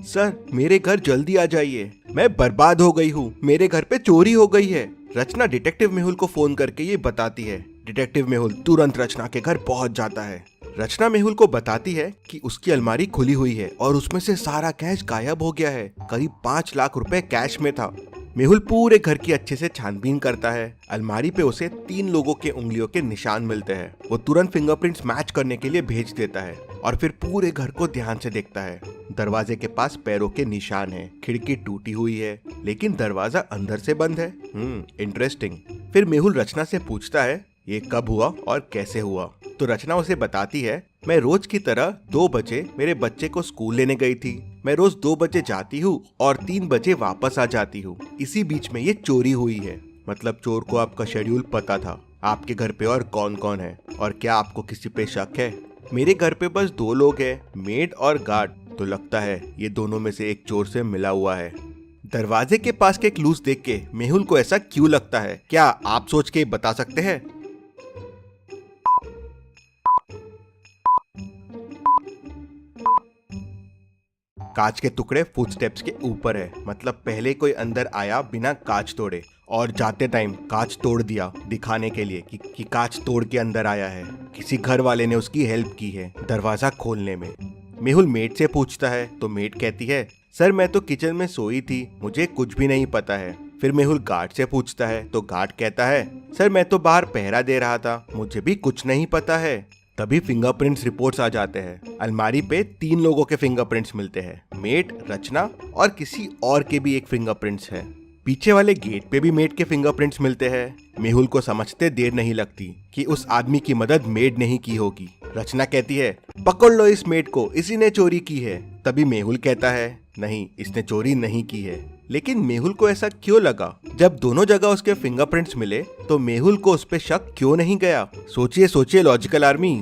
Sir मेरे घर जल्दी आ जाइए, मैं बर्बाद हो गई हूँ, मेरे घर पे चोरी हो गई है। रचना डिटेक्टिव मेहुल को फोन करके ये बताती है। डिटेक्टिव मेहुल तुरंत रचना के घर पहुंच जाता है। रचना मेहुल को बताती है कि उसकी अलमारी खुली हुई है और उसमें से सारा कैश गायब हो गया है। करीब 5 लाख रुपए कैश में था। मेहुल पूरे घर की अच्छे से छानबीन करता है। अलमारी पे उसे 3 लोगों के उंगलियों के निशान मिलते हैं। वो तुरंत फिंगरप्रिंट्स मैच करने के लिए भेज देता है और फिर पूरे घर को ध्यान से देखता है। दरवाजे के पास पैरों के निशान हैं, खिड़की टूटी हुई है, लेकिन दरवाजा अंदर से बंद है। इंटरेस्टिंग। फिर मेहुल रचना से पूछता है ये कब हुआ और कैसे हुआ। तो रचना उसे बताती है, मैं रोज की तरह 2 बजे मेरे बच्चे को स्कूल लेने गई थी। मैं रोज 2 बजे जाती हूँ और 3 बजे वापस आ जाती हूँ। इसी बीच में ये चोरी हुई है। मतलब चोर को आपका शेड्यूल पता था। आपके घर पे और कौन कौन है और क्या आपको किसी पे शक है? मेरे घर पे बस 2 लोग हैं, मेड और गार्ड। तो लगता है ये दोनों में से एक चोर से मिला हुआ है। दरवाजे के पास के क्लूज देख के मेहुल को ऐसा क्यों लगता है, क्या आप सोच के बता सकते हैं? कांच के टुकड़े फुटस्टेप्स के ऊपर है। मतलब पहले कोई अंदर आया बिना कांच तोड़े और जाते टाइम कांच तोड़ दिया, दिखाने के लिए कि कांच तोड़ के अंदर आया है। किसी घर वाले ने उसकी हेल्प की है दरवाजा खोलने में। मेहुल मेड से पूछता है तो मेड कहती है, सर मैं तो किचन में सोई थी, मुझे कुछ भी नहीं पता है। फिर मेहुल गार्ड से पूछता है तो गार्ड कहता है, सर मैं तो बाहर पहरा दे रहा था, मुझे भी कुछ नहीं पता है। तभी फिंगरप्रिंट्स रिपोर्ट्स आ जाते हैं। अलमारी पे 3 लोगों के फिंगरप्रिंट्स मिलते हैं, मेड, रचना और किसी और के भी एक फिंगरप्रिंट्स है। पीछे वाले गेट पे भी मेड के फिंगरप्रिंट्स मिलते हैं। मेहुल को समझते देर नहीं लगती कि उस आदमी की मदद मेड ने ही की होगी। रचना कहती है, पकड़ लो इस मेड को, इसी ने चोरी की है। तभी मेहुल कहता है, नहीं इसने चोरी नहीं की है। लेकिन मेहुल को ऐसा क्यों लगा? जब दोनों जगह उसके फिंगरप्रिंट्स मिले तो मेहुल को उस पे शक क्यों नहीं गया? सोचिए सोचिए लॉजिकल आर्मी।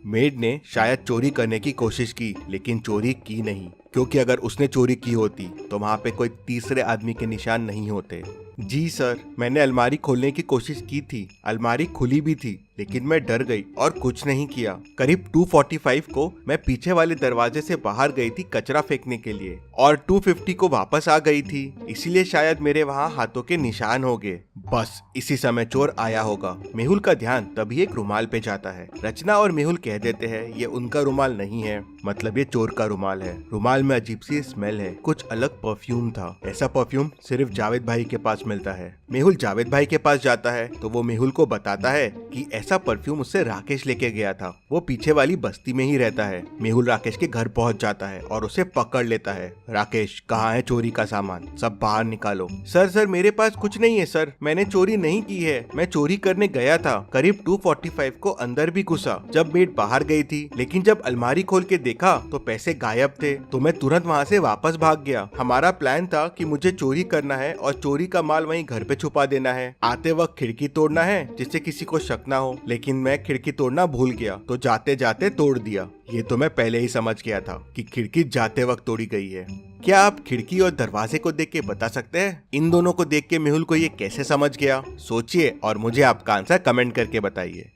मेड ने शायद चोरी करने की कोशिश की, लेकिन चोरी की नहीं, क्योंकि अगर उसने चोरी की होती तो वहां पे कोई तीसरे आदमी के निशान नहीं होते। जी सर, मैंने अलमारी खोलने की कोशिश की थी, अलमारी खुली भी थी, लेकिन मैं डर गई और कुछ नहीं किया। करीब 2:45 को मैं पीछे वाले दरवाजे से बाहर गई थी कचरा फेंकने के लिए और 2:50 को वापस आ गई थी, इसीलिए शायद मेरे वहाँ हाथों के निशान हो गए। बस इसी समय चोर आया होगा। मेहुल का ध्यान तभी एक रुमाल पे जाता है। रचना और मेहुल कह देते हैं ये उनका रुमाल नहीं है, मतलब ये चोर का रुमाल है। रुमाल में अजीब सी स्मेल है, कुछ अलग परफ्यूम था। ऐसा परफ्यूम सिर्फ जावेद भाई के पास मिलता है। मेहुल जावेद भाई के पास जाता है तो वो मेहुल को बताता है कि ऐसा परफ्यूम उससे राकेश लेके गया था, वो पीछे वाली बस्ती में ही रहता है। मेहुल राकेश के घर पहुंच जाता है और उसे पकड़ लेता है। राकेश, कहाँ है चोरी का सामान, सब बाहर निकालो। सर मेरे पास कुछ नहीं है सर, मैंने चोरी नहीं की है, मैं चोरी करने गया था। करीब 2:45 को अंदर भी घुसा जब मेड बाहर गई थी, लेकिन जब अलमारी खोल के देखा तो पैसे गायब थे, तो मैं तुरंत वहाँ से वापस भाग गया। हमारा प्लान था कि मुझे चोरी करना है और चोरी का माल वहीं घर पे छुपा देना है, आते वक्त खिड़की तोड़ना है जिससे किसी को शक ना हो, लेकिन मैं खिड़की तोड़ना भूल गया तो जाते जाते तोड़ दिया। ये तो मैं पहले ही समझ गया था कि खिड़की जाते वक्त तोड़ी गई है। क्या आप खिड़की और दरवाजे को देख के बता सकते हैं इन दोनों को देख के मेहुल को ये कैसे समझ गया? सोचिए और मुझे आपका आंसर कमेंट करके बताइए।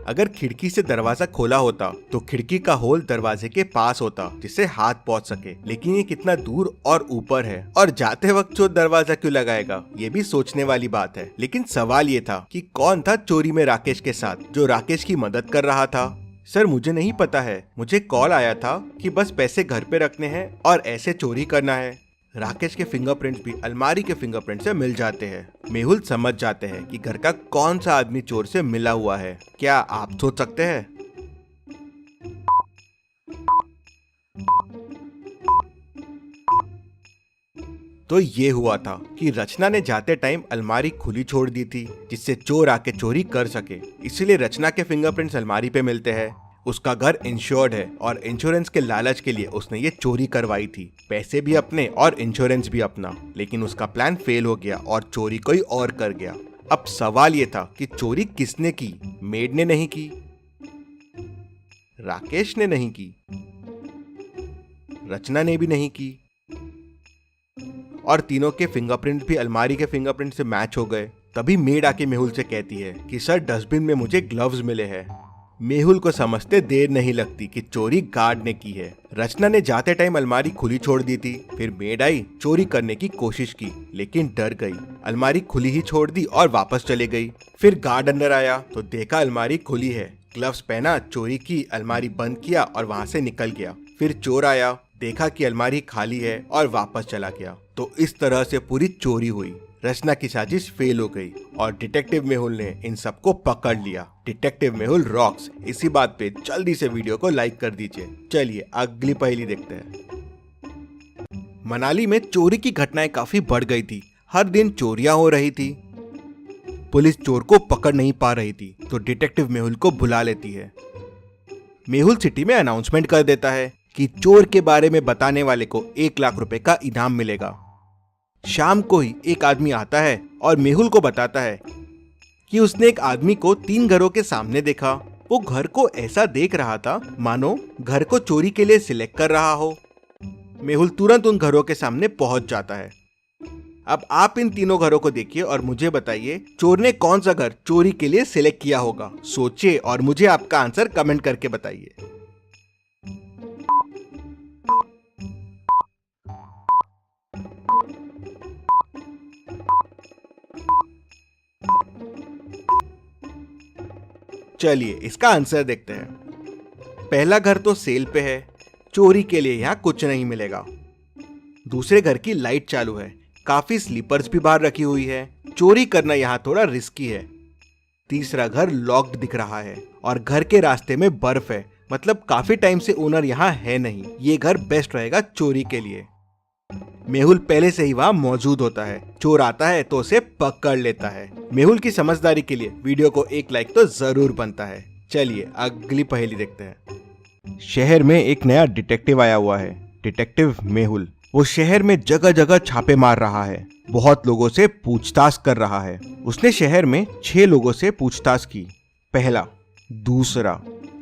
अगर खिड़की से दरवाजा खोला होता तो खिड़की का होल दरवाजे के पास होता जिससे हाथ पहुंच सके, लेकिन ये कितना दूर और ऊपर है और जाते वक्त चोर दरवाजा क्यों लगाएगा, ये भी सोचने वाली बात है। लेकिन सवाल ये था कि कौन था चोरी में राकेश के साथ जो राकेश की मदद कर रहा था? सर मुझे नहीं पता है, मुझे कॉल आया था कि बस पैसे घर पे रखने हैं और ऐसे चोरी करना है। राकेश के फिंगरप्रिंट्स भी अलमारी के फिंगरप्रिंट से मिल जाते हैं। मेहुल समझ जाते हैं कि घर का कौन सा आदमी चोर से मिला हुआ है। क्या आप सोच सकते हैं? तो ये हुआ था कि रचना ने जाते टाइम अलमारी खुली छोड़ दी थी जिससे चोर आके चोरी कर सके, इसलिए रचना के फिंगरप्रिंट्स अलमारी पे मिलते हैं। उसका घर इंश्योर्ड है और इंश्योरेंस के लालच के लिए उसने ये चोरी करवाई थी, पैसे भी अपने और इंश्योरेंस भी अपना। लेकिन उसका प्लान फेल हो गया और चोरी कोई और कर गया। अब सवाल ये था कि चोरी किसने की? मेड ने नहीं की, राकेश ने नहीं की, रचना ने भी नहीं की, और तीनों के फिंगरप्रिंट भी अलमारी के फिंगरप्रिंट से मैच हो गए। तभी मेड आके मेहुल से कहती है कि सर डस्टबिन में मुझे ग्लव्स मिले हैं। मेहुल को समझते देर नहीं लगती कि चोरी गार्ड ने की है। रचना ने जाते टाइम अलमारी खुली छोड़ दी थी। फिर मेड आई, चोरी करने की कोशिश की लेकिन डर गई। अलमारी खुली ही छोड़ दी और वापस चले गई। फिर गार्ड अंदर आया तो देखा अलमारी खुली है। ग्लव्स पहना, चोरी की, अलमारी बंद किया और वहाँ से निकल गया। फिर चोर आया, देखा कि अलमारी खाली है और वापस चला गया। तो इस तरह से पूरी चोरी हुई। रचना की साजिश फेल हो गई और डिटेक्टिव मेहुल ने इन सबको पकड़ लिया। Detective Mehul rocks. इसी बात पे जल्दी से वीडियो को लाइक कर दीजिए। चलिए अगली पहेली देखते हैं। मनाली में चोरी की घटनाएं काफी बढ़ गई थी। हर दिन चोरियां हो रही थी। पुलिस चोर को पकड़ नहीं पा रही थी तो डिटेक्टिव मेहुल को बुला लेती है। मेहुल सिटी में अनाउंसमेंट कर देता है कि चोर के बारे में बताने वाले को 1 लाख रुपए का इनाम मिलेगा। शाम को ही एक आदमी आता है और मेहुल को बताता है कि उसने एक आदमी को 3 घरों के सामने देखा। वो घर को ऐसा देख रहा था मानो घर को चोरी के लिए सिलेक्ट कर रहा हो। मेहुल तुरंत उन घरों के सामने पहुंच जाता है। अब आप इन तीनों घरों को देखिए और मुझे बताइए चोर ने कौन सा घर चोरी के लिए सिलेक्ट किया होगा। सोचिए और मुझे आपका आंसर कमेंट करके बताइए। चलिए इसका आंसर देखते हैं। पहला घर तो सेल पे है, चोरी के लिए यहाँ कुछ नहीं मिलेगा। दूसरे घर की लाइट चालू है, काफी स्लीपर्स भी बाहर रखी हुई है, चोरी करना यहाँ थोड़ा रिस्की है। तीसरा घर लॉक्ड दिख रहा है और घर के रास्ते में बर्फ है, मतलब काफी टाइम से ओनर यहाँ है नहीं। ये घर बेस्ट रहेगा चोरी के लिए। मेहुल पहले से ही वहाँ मौजूद होता है। चोर आता है तो उसे पकड़ लेता है। मेहुल की समझदारी के लिए वीडियो को 1 लाइक तो जरूर बनता है। चलिए अगली पहेली देखते हैं। शहर में एक नया डिटेक्टिव आया हुआ है, डिटेक्टिव मेहुल। वो शहर में जगह जगह छापे मार रहा है, बहुत लोगों से पूछताछ कर रहा है। उसने शहर में 6 लोगों से पूछताछ की। पहला, दूसरा,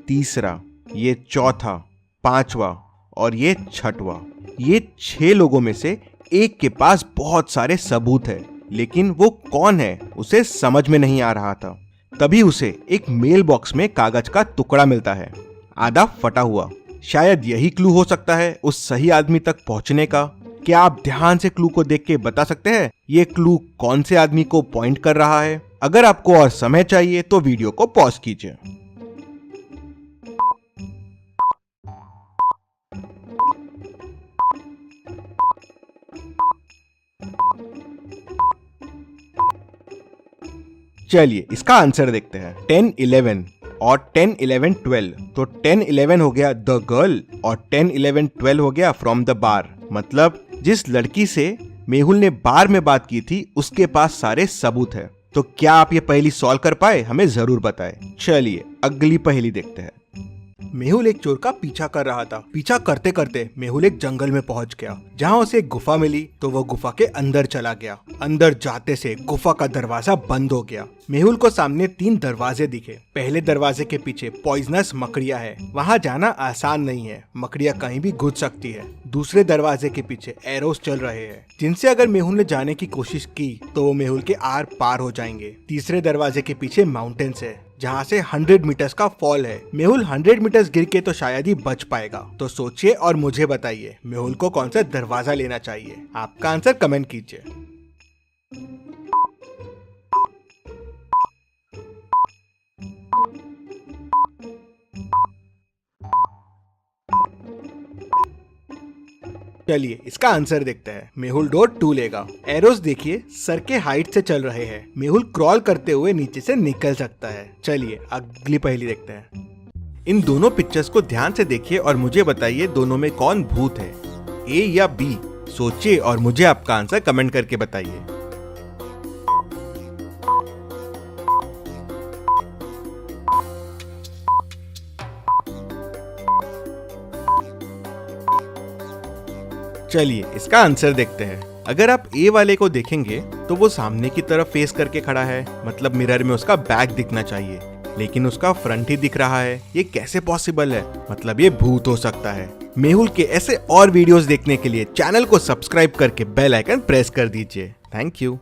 तीसरा, ये चौथा, 5वां और ये 6वां। ये 6 लोगों में से एक के पास बहुत सारे सबूत है, लेकिन वो कौन है उसे समझ में नहीं आ रहा था। तभी उसे एक मेल बॉक्स में कागज का टुकड़ा मिलता है, आधा फटा हुआ। शायद यही क्लू हो सकता है उस सही आदमी तक पहुंचने का। क्या आप ध्यान से क्लू को देख के बता सकते हैं ये क्लू कौन से आदमी को पॉइंट कर रहा है? अगर आपको और समय चाहिए तो वीडियो को पॉज कीजिए। चलिए इसका आंसर देखते हैं। 10, 11 और 10, 11, 12। तो 10, 11 हो गया द गर्ल और 10, 11, 12 हो गया फ्रॉम द बार। मतलब जिस लड़की से मेहुल ने बार में बात की थी उसके पास सारे सबूत है। तो क्या आप ये पहेली सॉल्व कर पाए? हमें जरूर बताएं। चलिए अगली पहेली देखते हैं। मेहुल एक चोर का पीछा कर रहा था। पीछा करते करते मेहुल एक जंगल में पहुंच गया, जहां उसे एक गुफा मिली। तो वो गुफा के अंदर चला गया। अंदर जाते से गुफा का दरवाजा बंद हो गया। मेहुल को सामने 3 दरवाजे दिखे। पहले दरवाजे के पीछे पॉइजनस मकड़ियां है, वहां जाना आसान नहीं है, मकड़ियां कहीं भी घुस सकती है। दूसरे दरवाजे के पीछे एरोस चल रहे हैं, जिनसे अगर मेहुल ने जाने की कोशिश की तो वो मेहुल के आर पार हो जाएंगे। तीसरे दरवाजे के पीछे माउंटेन्स है, जहाँ से 100 मीटर्स का फॉल है। मेहुल 100 मीटर्स गिर के तो शायद ही बच पाएगा। तो सोचिए और मुझे बताइए मेहुल को कौन सा दरवाजा लेना चाहिए। आपका आंसर कमेंट कीजिए। चलिए इसका आंसर देखते हैं। मेहुल डोर 2 लेगा। एरोस देखिए सर के हाइट से चल रहे हैं। मेहुल क्रॉल करते हुए नीचे से निकल सकता है। चलिए अगली पहेली देखते हैं। इन दोनों पिक्चर्स को ध्यान से देखिए और मुझे बताइए दोनों में कौन भूत है, ए या बी। सोचिए और मुझे आपका आंसर कमेंट करके बताइए। चलिए इसका आंसर देखते हैं। अगर आप ए वाले को देखेंगे तो वो सामने की तरफ फेस करके खड़ा है, मतलब मिरर में उसका बैक दिखना चाहिए। लेकिन उसका फ्रंट ही दिख रहा है। ये कैसे पॉसिबल है? मतलब ये भूत हो सकता है। मेहुल के ऐसे और वीडियोस देखने के लिए चैनल को सब्सक्राइब करके बेल आइकन प्रेस कर दीजिए। Thank you.